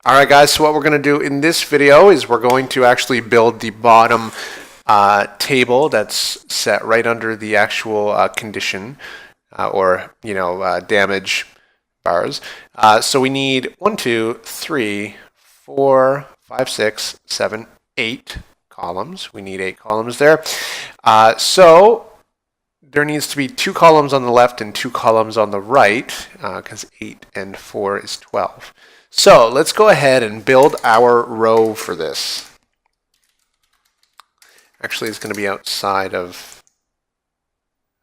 Alright guys, so what we're going to do in this video is we're going to actually build the bottom table that's set right under the actual condition damage bars. So we need 1, 2, 3, 4, 5, 6, 7, 8 columns. We need 8 columns there. So there needs to be 2 columns on the left and 2 columns on the right because 8 and 4 is 12. So let's go ahead and build our row for this. Actually, it's going to be outside of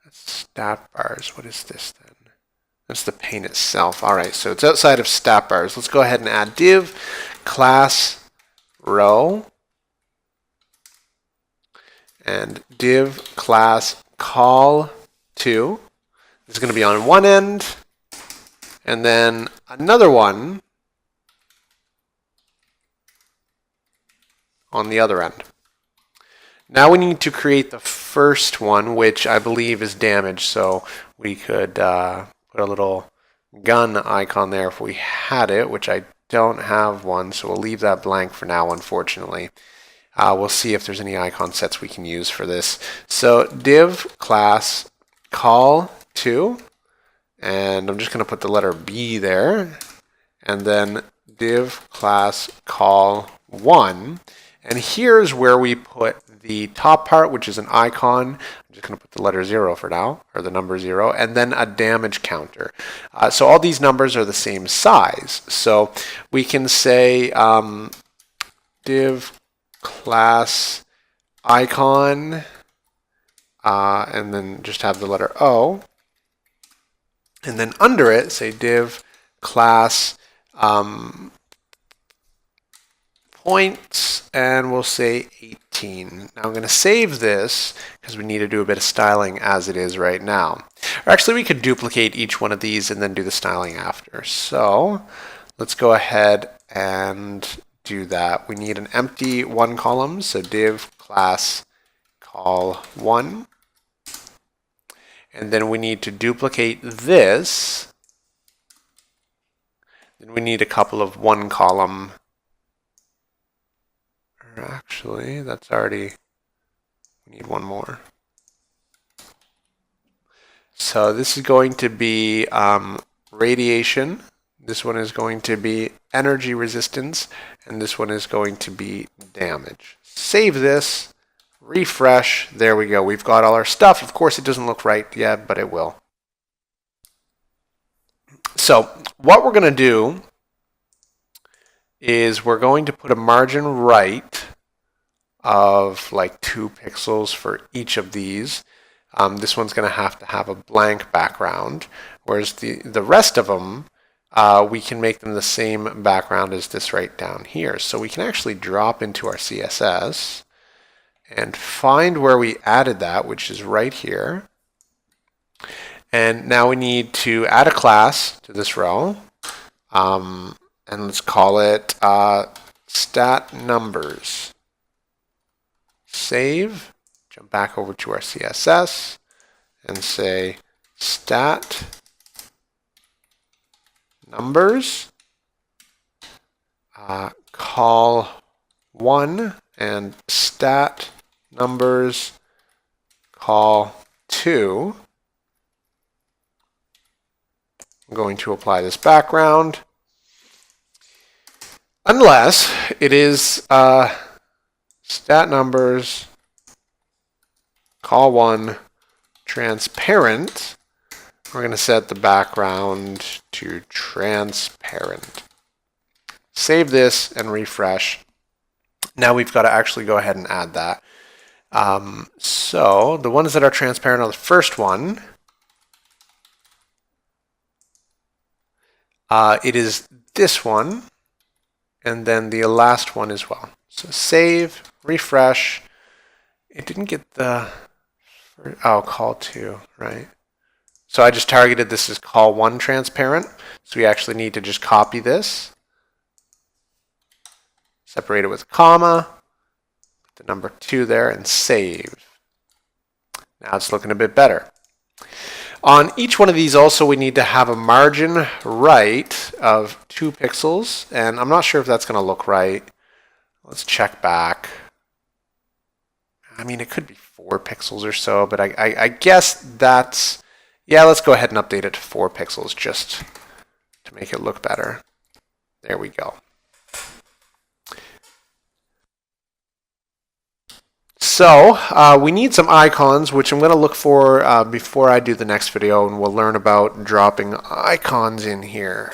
stat bars. What is this then? That's the pane itself. All right, so it's outside of stat bars. Let's go ahead and add div class row and div class call to. This is going to be on one end, and then another one on the other end. Now we need to create the first one, which I believe is damage, so we could put a little gun icon there if we had it, which I don't have one, so we'll leave that blank for now, unfortunately. We'll see if there's any icon sets we can use for this. So div class call to, and I'm just going to put the letter B there, and then div class call 1. And here's where we put the top part, which is an icon. I'm just going to put the letter 0 for now, or the number 0, and then a damage counter. So all these numbers are the same size. So we can say div class icon, and then just have the letter O. And then under it, say div class points, and we'll say 18. Now I'm going to save this because we need to do a bit of styling as it is right now. Or actually, we could duplicate each one of these and then do the styling after. So let's go ahead and do that. We need an empty 1 column, so div class call 1. And then we need to duplicate this. Then we need a couple of 1 column. Actually, that's already, we need 1 more. So this is going to be radiation. This one is going to be energy resistance, and this one is going to be damage. Save this, refresh, there we go. We've got all our stuff. Of course, it doesn't look right yet, but it will. So what we're going to do is we're going to put a margin right of like 2 pixels for each of these. This one's going to have a blank background, whereas the rest of them, we can make them the same background as this right down here. So we can actually drop into our CSS and find where we added that, which is right here. And now we need to add a class to this row. And let's call it stat numbers. Save, jump back over to our CSS and say stat numbers, call 1, and stat numbers call 2. I'm going to apply this background. Unless it is stat numbers call 1 transparent, we're going to set the background to transparent. Save this and refresh. Now we've got to actually go ahead and add that. So the ones that are transparent on the first one, it is this one, and then the last one as well. So save, refresh. It didn't get the, call 2, right? So I just targeted this as call 1 transparent. So we actually need to just copy this, separate it with a comma, put the number 2 there, and save. Now it's looking a bit better. On each one of these also we need to have a margin right of 2 pixels, and I'm not sure if that's going to look right. Let's check back. I mean, it could be 4 pixels or so, but I guess that's, yeah, let's go ahead and update it to 4 pixels just to make it look better. There we go. So we need some icons, which I'm going to look for before I do the next video, and we'll learn about dropping icons in here.